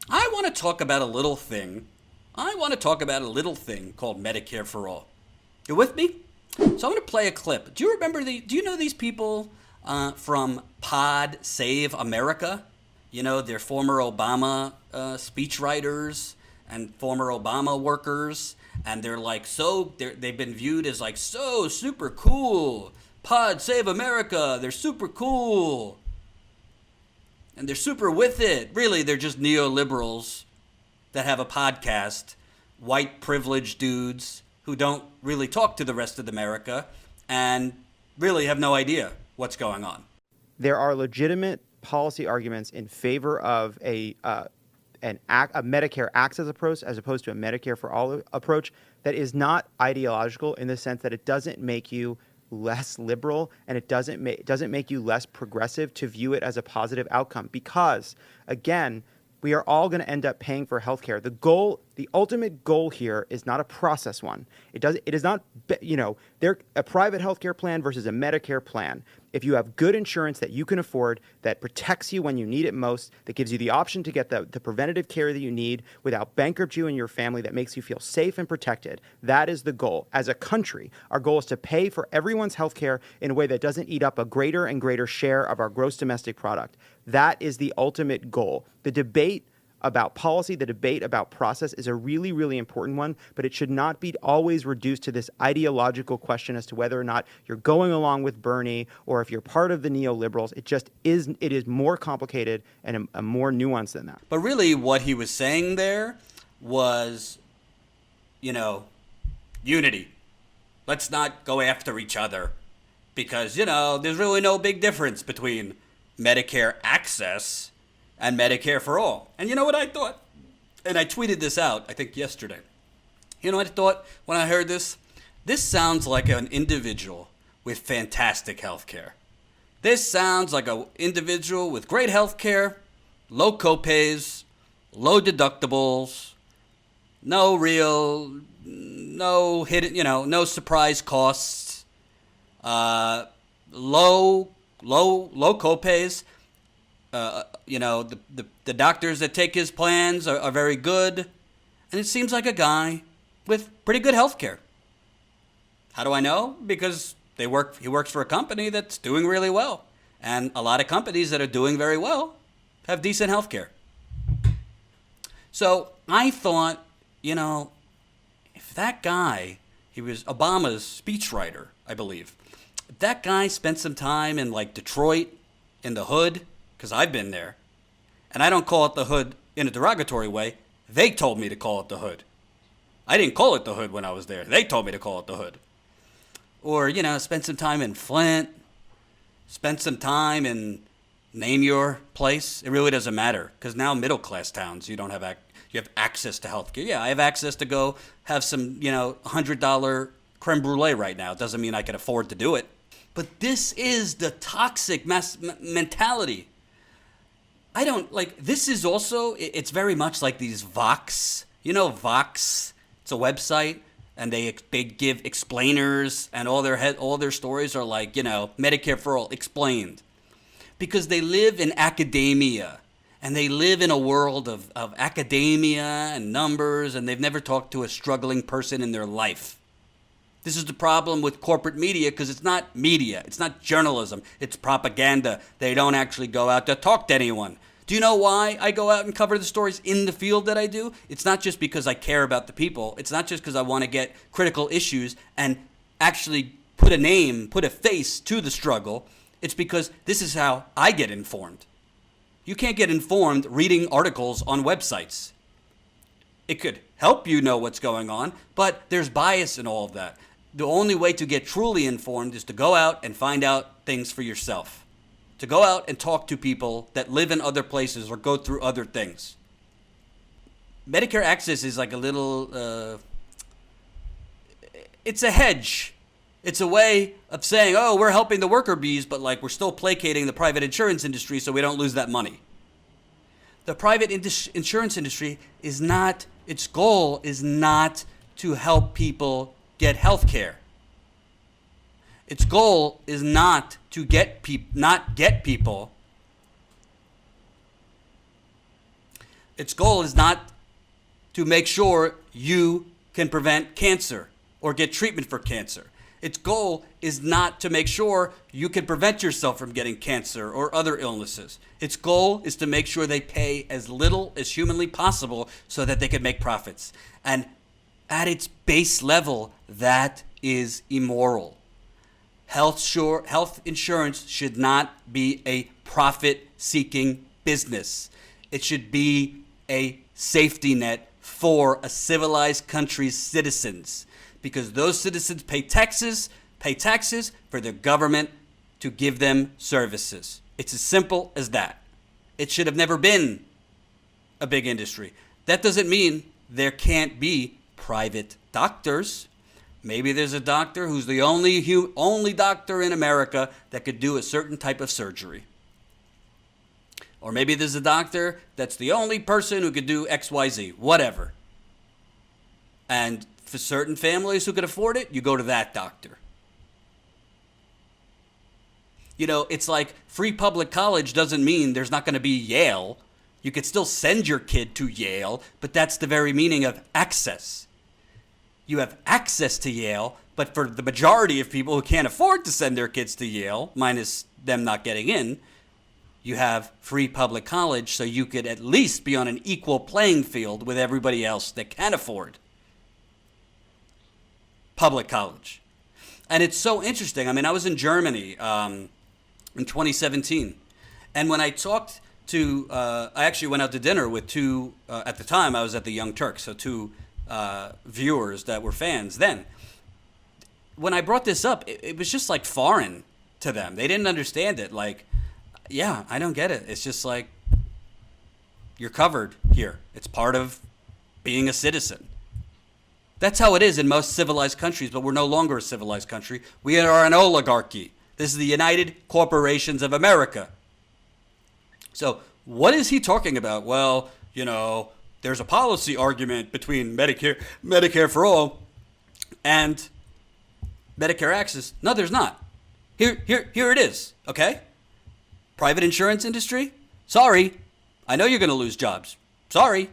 I want to talk about a little thing. I want to talk about a little thing called Medicare for All. You with me? So I'm going to play a clip. Do you know these people from Pod Save America? You know, they're former Obama speechwriters and former Obama workers. And they're like, they've been viewed as like so super cool. Pod Save America. They're super cool. And they're super with it. Really, they're just neoliberals that have a podcast. White privileged dudes who don't really talk to the rest of America and really have no idea what's going on. There are legitimate policy arguments in favor of a Medicare access approach as opposed to a Medicare for all approach that is not ideological in the sense that it doesn't make you less liberal and it doesn't make you less progressive to view it as a positive outcome because, again, we are all going to end up paying for healthcare. The ultimate goal here is not a process one. It is not, a private healthcare plan versus a Medicare plan. If you have good insurance that you can afford, that protects you when you need it most, that gives you the option to get the preventative care that you need without bankrupt you and your family, that makes you feel safe and protected, that is the goal. As a country, our goal is to pay for everyone's healthcare in a way that doesn't eat up a greater and greater share of our gross domestic product. That is the ultimate goal. The debate about policy, the debate about process is a really, really important one, but it should not be always reduced to this ideological question as to whether or not you're going along with Bernie or if you're part of the neoliberals. It is more complicated and a more nuanced than that. But really what he was saying there was, unity. Let's not go after each other because, there's really no big difference between Medicare access and Medicare for all. And you know what I thought? And I tweeted this out, I think yesterday. You know what I thought when I heard this? This sounds like an individual with fantastic health care. This sounds like an individual with great health care, low copays, low deductibles, no hidden, no surprise costs, low copays. The doctors that take his plans are very good. And it seems like a guy with pretty good health care. How do I know? Because he works for a company that's doing really well. And a lot of companies that are doing very well have decent health care. So I thought, if that guy, he was Obama's speechwriter, I believe. If that guy spent some time in like Detroit, in the hood, because I've been there, and I don't call it the hood in a derogatory way. They told me to call it the hood. I didn't call it the hood when I was there. They told me to call it the hood. Or, spend some time in Flint, spend some time in, name your place. It really doesn't matter, because now middle-class towns, you have access to health care. Yeah, I have access to go have some, $100 creme brulee right now. It doesn't mean I can afford to do it. But this is the toxic mentality. This is also, it's very much like these Vox. Vox, it's a website, and they give explainers, and all their stories are like, Medicare for all explained. Because they live in academia, and they live in a world of academia and numbers, and they've never talked to a struggling person in their life. This is the problem with corporate media because it's not media. It's not journalism. It's propaganda. They don't actually go out to talk to anyone. Do you know why I go out and cover the stories in the field that I do? It's not just because I care about the people. It's not just because I want to get critical issues and actually put a face to the struggle. It's because this is how I get informed. You can't get informed reading articles on websites. It could help you know what's going on, but there's bias in all of that. The only way to get truly informed is to go out and find out things for yourself. To go out and talk to people that live in other places or go through other things. Medicare access is like a little, it's a hedge. It's a way of saying, oh, we're helping the worker bees, but we're still placating the private insurance industry so we don't lose that money. The private insurance industry its goal is not to help people get health care. Its goal is not to get people. Its goal is not to make sure you can prevent cancer or get treatment for cancer. Its goal is not to make sure you can prevent yourself from getting cancer or other illnesses. Its goal is to make sure they pay as little as humanly possible so that they can make profits. And at its base level, that is immoral. Health insurance should not be a profit-seeking business. It should be a safety net for a civilized country's citizens, because those citizens pay taxes for their government to give them services. It's as simple as that. It should have never been a big industry. That doesn't mean there can't be private doctors. Maybe there's a doctor who's the only doctor in America that could do a certain type of surgery. Or maybe there's a doctor that's the only person who could do XYZ, whatever. And for certain families who could afford it, you go to that doctor. You know, it's like free public college doesn't mean there's not going to be Yale. You could still send your kid to Yale, but that's the very meaning of access. You have access to Yale, but for the majority of people who can't afford to send their kids to Yale, minus them not getting in, you have free public college, so you could at least be on an equal playing field with everybody else that can afford public college. And it's so interesting. I mean, I was in Germany in 2017, and when I talked to, I actually went out to dinner with two, at the time I was at the Young Turks, so two viewers that were fans then. When I brought this up, it was just like foreign to them. They didn't understand it. Like, yeah, I don't get it. It's just like, you're covered here. It's part of being a citizen. That's how it is in most civilized countries, but we're no longer a civilized country. We are an oligarchy. This is the United Corporations of America. So what is he talking about? Well, you know, there's a policy argument between Medicare for all and Medicare Access. No, there's not. Here it is, okay? Private insurance industry? Sorry. I know you're going to lose jobs. Sorry.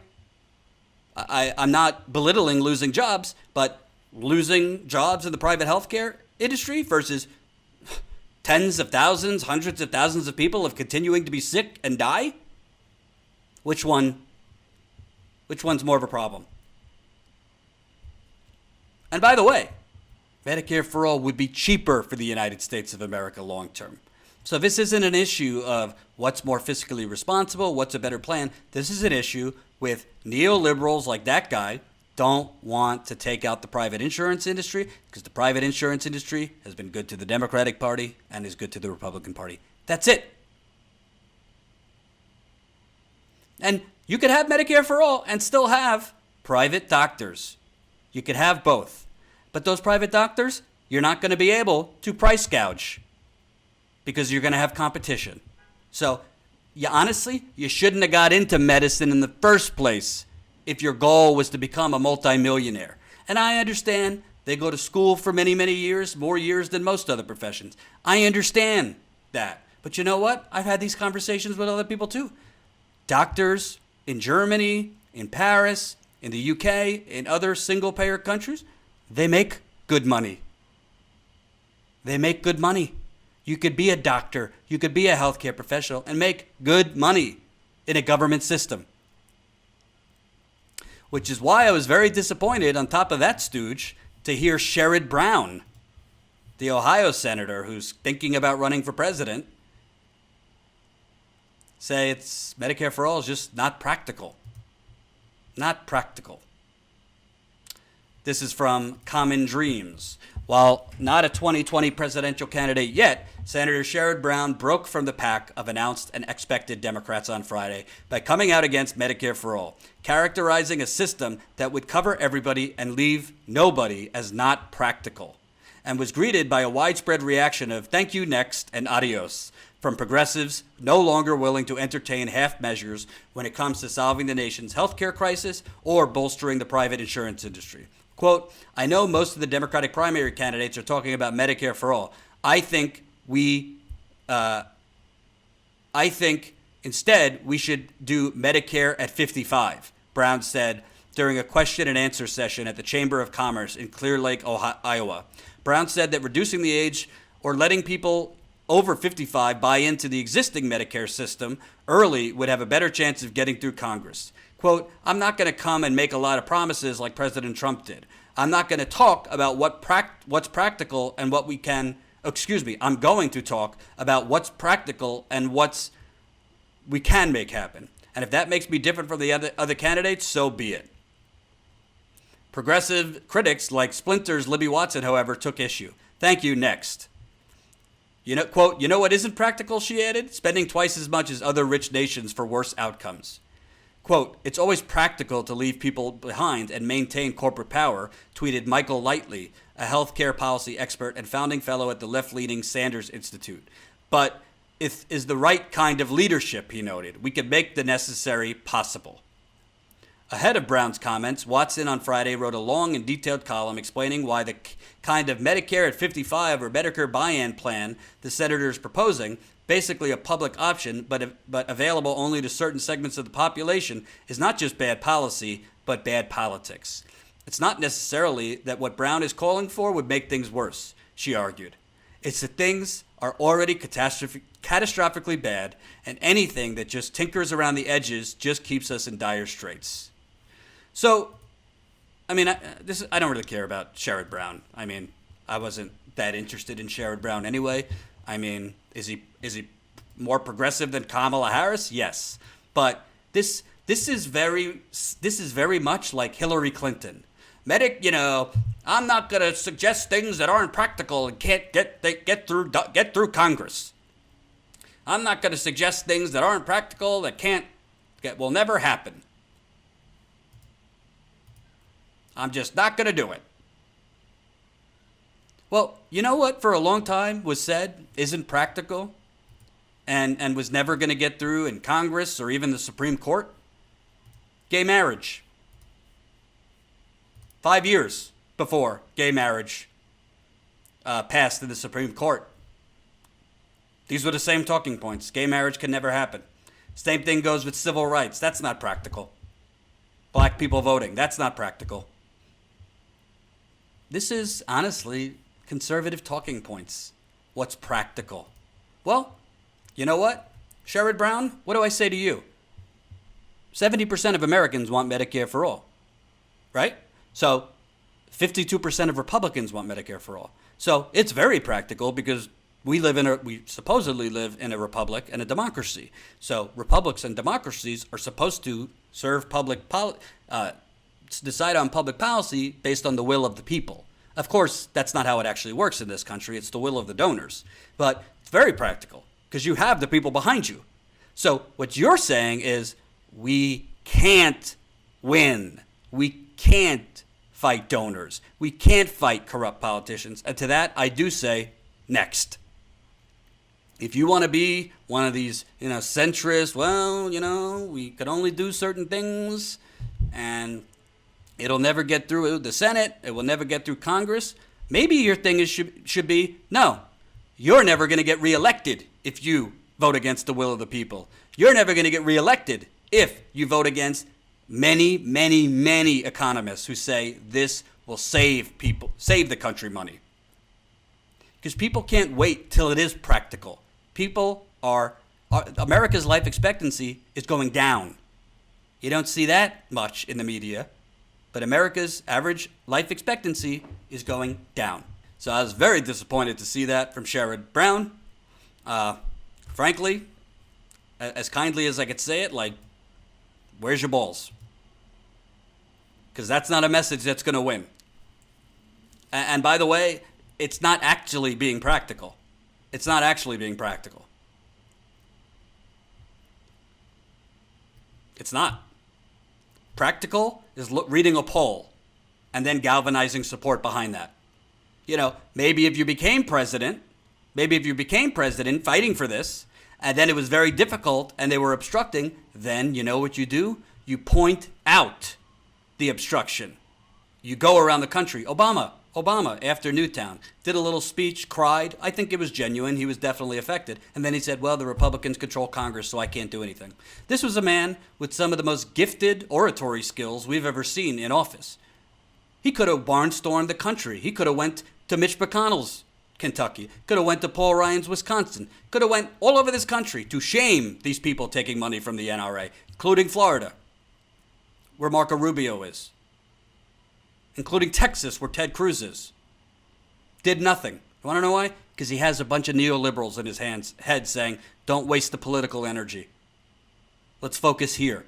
I'm not belittling losing jobs, but losing jobs in the private healthcare industry versus tens of thousands, hundreds of thousands of people of continuing to be sick and die? Which one's more of a problem? And by the way, Medicare for all would be cheaper for the United States of America long term. So this isn't an issue of what's more fiscally responsible, what's a better plan. This is an issue with neoliberals like that guy don't want to take out the private insurance industry because the private insurance industry has been good to the Democratic Party and is good to the Republican Party. That's it. And you could have Medicare for all and still have private doctors. You could have both. But those private doctors, you're not going to be able to price gouge because you're going to have competition. So, honestly, you shouldn't have got into medicine in the first place if your goal was to become a multimillionaire. And I understand they go to school for many, many years, more years than most other professions. I understand that. But you know what? I've had these conversations with other people too. Doctors in Germany, in Paris, in the UK, in other single-payer countries, they make good money. They make good money. You could be a doctor, you could be a healthcare professional and make good money in a government system. Which is why I was very disappointed, on top of that stooge, to hear Sherrod Brown, the Ohio senator who's thinking about running for president, say it's Medicare for all is just not practical. Not practical. This is from Common Dreams. While not a 2020 presidential candidate yet, Senator Sherrod Brown broke from the pack of announced and expected Democrats on Friday by coming out against Medicare for all, characterizing a system that would cover everybody and leave nobody as not practical, and was greeted by a widespread reaction of thank you, next, and adios from progressives no longer willing to entertain half measures when it comes to solving the nation's healthcare crisis or bolstering the private insurance industry. Quote, I know most of the Democratic primary candidates are talking about Medicare for all. I think in Instead, we should do Medicare at 55, Brown said during a question and answer session at the Chamber of Commerce in Clear Lake, Iowa. Brown said that reducing the age or letting people over 55 buy into the existing Medicare system early would have a better chance of getting through Congress. Quote, I'm not going to come and make a lot of promises like President Trump did. I'm not going to talk about what's practical and what we can, I'm going to talk about what's practical and we can make happen. And if that makes me different from the other candidates, so be it. Progressive critics like Splinter's Libby Watson, however, took issue. Thank you, next. Quote, you know what isn't practical, she added? Spending twice as much as other rich nations for worse outcomes. Quote, it's always practical to leave people behind and maintain corporate power, tweeted Michael Lightley, a healthcare policy expert and founding fellow at the left-leaning Sanders Institute. But it is the right kind of leadership, he noted. We can make the necessary possible. Ahead of Brown's comments, Watson on Friday wrote a long and detailed column explaining why the kind of Medicare at 55 or Medicare buy-in plan the senator is proposing, basically a public option but available only to certain segments of the population, is not just bad policy, but bad politics. It's not necessarily that what Brown is calling for would make things worse, she argued. It's that things are already catastrophically bad, and anything that just tinkers around the edges just keeps us in dire straits. So, I don't really care about Sherrod Brown. I wasn't that interested in Sherrod Brown anyway. Is he more progressive than Kamala Harris? Yes, but this is very much like Hillary Clinton. I'm not going to suggest things that aren't practical and can't get through Congress. I'm not going to suggest things that aren't practical that will never happen. I'm just not going to do it. Well, you know what for a long time was said isn't practical and was never going to get through in Congress or even the Supreme Court? Gay marriage. 5 years before gay marriage passed in the Supreme Court. These were the same talking points. Gay marriage can never happen. Same thing goes with civil rights. That's not practical. Black people voting. That's not practical. This is, honestly, conservative talking points. What's practical? Well, you know what? Sherrod Brown, what do I say to you? 70% of Americans want Medicare for all, right? So 52% of Republicans want Medicare for all. So it's very practical because we supposedly live in a republic and a democracy. So republics and democracies are supposed to serve decide on public policy based on the will of the people. Of course, that's not how it actually works in this country. It's the will of the donors. But it's very practical because you have the people behind you. So what you're saying is we can't win. We can't fight donors. We can't fight corrupt politicians. And to that, I do say, next. If you want to be one of these, centrist, we could only do certain things and it'll never get through the Senate. It will never get through Congress. Maybe your thing should be, no, you're never going to get reelected if you vote against the will of the people. You're never going to get reelected if you vote against many, many, many economists who say this will save the country money. Because people can't wait till it is practical. America's life expectancy is going down. You don't see that much in the media, but America's average life expectancy is going down. So I was very disappointed to see that from Sherrod Brown. Frankly, as kindly as I could say it, where's your balls? Because that's not a message that's going to win. And by the way, it's not actually being practical. It's not actually being practical. It's not. Practical is reading a poll and then galvanizing support behind that. Maybe if you became president fighting for this, and then it was very difficult and they were obstructing, then you know what you do? You point out the obstruction. You go around the country. Obama Obama, after Newtown, did a little speech, cried. I think it was genuine. He was definitely affected. And then he said, well, the Republicans control Congress, so I can't do anything. This was a man with some of the most gifted oratory skills we've ever seen in office. He could have barnstormed the country. He could have went to Mitch McConnell's Kentucky. Could have went to Paul Ryan's Wisconsin. Could have went all over this country to shame these people taking money from the NRA, including Florida, where Marco Rubio is, including Texas, where Ted Cruz is. Did nothing. You want to know why? Because he has a bunch of neoliberals in his head saying, don't waste the political energy. Let's focus here.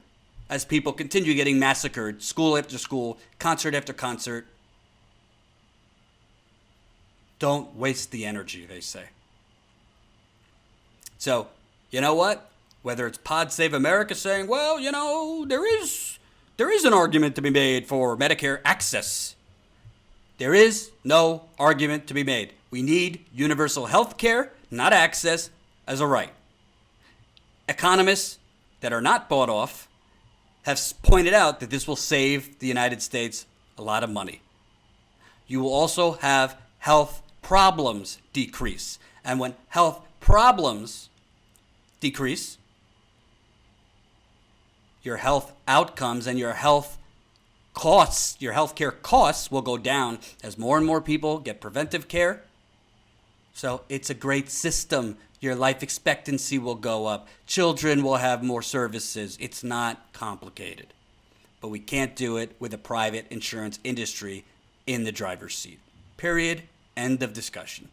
As people continue getting massacred, school after school, concert after concert. Don't waste the energy, they say. So, you know what? Whether it's Pod Save America saying, well, you know, there is an argument to be made for Medicare access. There is no argument to be made. We need universal health care, not access, as a right. Economists that are not bought off have pointed out that this will save the United States a lot of money. You will also have health problems decrease. And when health problems decrease, your health outcomes and your health costs, your healthcare costs will go down as more and more people get preventive care. So it's a great system. Your life expectancy will go up. Children will have more services. It's not complicated. But we can't do it with a private insurance industry in the driver's seat. Period. End of discussion.